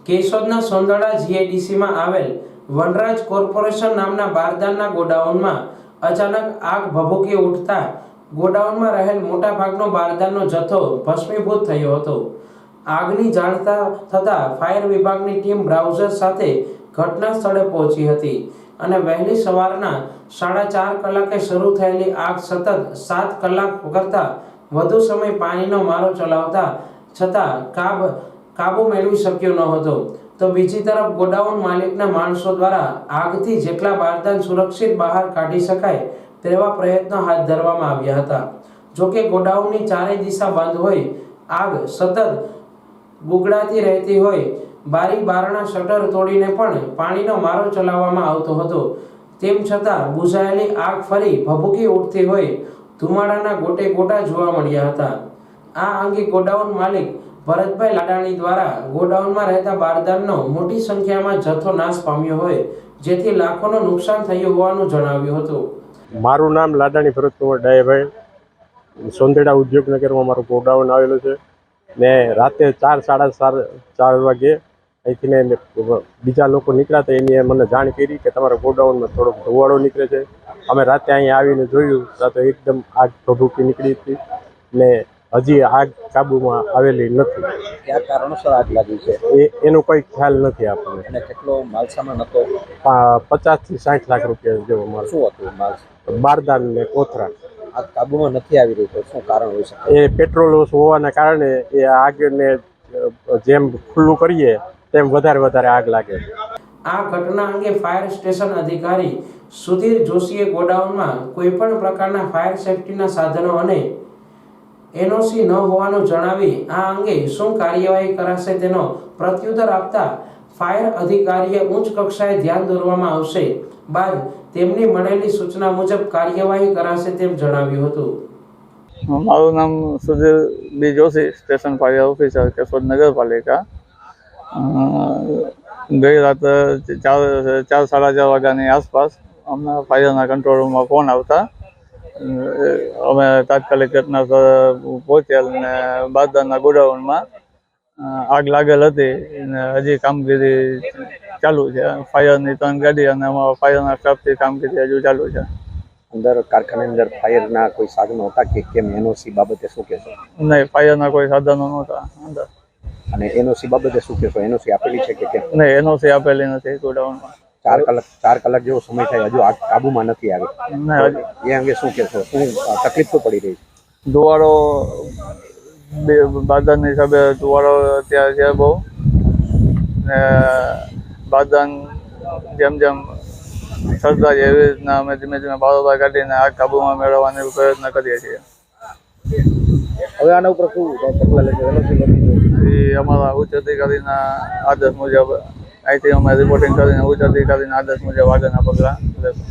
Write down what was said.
કેશોદના સોંદરડા જીઆઈડીસીમાં આવેલ વનરાજ કોર્પોરેશન નામના બારદાનના ગોડાઉનમાં અચાનક આગ ભભૂકી ઉઠતા ગોડાઉનમાં રહેલ મોટાભાગનો બારદાનનો જથ્થો ભસ્મીભૂત થયો હતો। આગની જાણ થતાં ફાયર વિભાગની ટીમ બ્રાઉઝર સાથે ઘટના સ્થળે પહોંચી હતી અને વહેલી સવારના 4:30 કલાકે શરૂ થયેલી આગ સતત 7 કલાક કરતાં વધુ સમય પાણીનો મારો ચલાવતા છતાં કાબુ મેળવી શક્યો ન હતો। તો બીજી તરફ ગોડાઉન માલિકના માણસો દ્વારા આગથી જેટલા બારદાન સુરક્ષિત બહાર કાઢી શકાય તેવા પ્રયત્નો હાથ ધરવામાં આવ્યા હતા। જોકે ગોડાઉનની ચારે દિશા બંધ હોય, આગ સતત ગુગળાતી રહેતી હોય, બારી બારણા શટર તોડીને પણ પાણીનો મારો ચલાવવામાં આવતો હતો, તેમ છતાં બુઝાયેલી આગ ફરી ભભૂકી ઉઠતી હોય ધુમાડાના ગોટે ગોટા જોવા મળ્યા હતા। આ અંગે ગોડાઉન માલિક ભરતભાઈ લાડાણી દ્વારા ગોડાઉનમાં રહેતા બારદાનનો મોટી સંખ્યામાં જથ્થો નાશ પામ્યો હોય, જેથી લાખોનું નુકસાન થયું હોવાનું જણાવ્યું હતું। મારું નામ લાડાણી ભરતકુમાર ડાયાભાઈ, સોંદરડા ઉદ્યોગનગરમાં મારું ગોડાઉન આવેલું છે ને રાતે 4:30 વાગે અહીંથી બીજા લોકો નીકળ્યા હતા, એની મને જાણ કરી કે તમારા ગોડાઉનમાં થોડોક ધુવાડો નીકળે છે। અમે રાતે અહીંયા આવીને જોયું તો એકદમ આગ ભભૂકી નીકળી હતી ને હજી આગ કાબૂમાં આવેલી નથી। કયા કારણોસર આગ લાગી છે એનો કોઈ ખ્યાલ નથી આપણને। અને કેટલો માલ સામાન હતો? 50 થી 60 લાખ રૂપિયા જેવો માલ। શું હતું માલ? બારદાન ને કોથરા। આગ કાબૂમાં નથી આવી રહી તો શું કારણ હોઈ શકે? એ પેટ્રોલ હોવાના કારણે એ આગને જેમ ખુલ્લું કરીએ તેમ વધારે આગ લાગે। આ ઘટના અંગે ફાયર સ્ટેશન અધિકારી સુધીર જોશીએ ગોડાઉનમાં કોઈ પણ પ્રકારના ફાયર સેફટીના સાધનો અને એનઓસી ન હોવાનું જણાવી આ અંગે શું કાર્યવાહી કરાશે તેનો પ્રત્યુત્તર આપતા ફાયર અધિકારીએ ઉચ્ચ કક્ષાએ ધ્યાન દોરવામાં આવશે, બાદ તેમની મળેલી સૂચના મુજબ કાર્યવાહી કરાશે તેમ જણાવ્યું હતું। મારું નામ Sudhir B Joshi, station fire officer, Keshod નગરપાલિકા। ગઈ રાતે 4:30 વાગ્યાની આસપાસ અમને ફાયરના કંટ્રોલ રૂમમાં ફોન આવતા અમે તાત્કાલિક ઘટના સ્થળે પહોંચ્યા અને બારદાનના ગોડાઉનમાં આગ લાગેલ હતી અને હજી કામગીરી ચાલુ છે। ફાયરની 3 ગાડી અને અમારા ફાયરના સ્ટાફથી કામગીરી હજુ ચાલુ છે। અંદર કારખાનાની અંદર ફાયરના કોઈ સાધનો હતા કે કેમ? એનઓસી બાબતે શું કહેશો? નહીં, ફાયરના કોઈ સાધનો નહોતા અંદર। અને એનઓસી બાબતે શું કહેશો? એનઓસી આપેલી છે કે કેમ? નહીં, એનઓસી આપેલી નથી ગોડાઉનમાં। 4 કલાક જેવો સમય થાય, હજુ આગ કાબૂમાં નથી આવી, એ અંગે શું કહેશો? શું તકલીફ તો પડી રહી છે? ધુવાડો બારદાનની હિસાબે ધુવાડો ત્યાં છે બહુ, ને બારદાન જેમ સર્જાય એવી રીતના અમે ધીમે બારોબાર કાઢીને આગ કાબૂમાં મેળવવાનો પ્રયત્ન કરીએ છીએ। હવે આના ઉપર શું પગલાં લેશે? એ અમારા ઉચ્ચ અધિકારીના આદેશ મુજબ અહીંથી અમે રિપોર્ટિંગ કરીને ઉચ્ચ અધિકારીના આદેશ મુજબ આગળના પગલાં લેશું।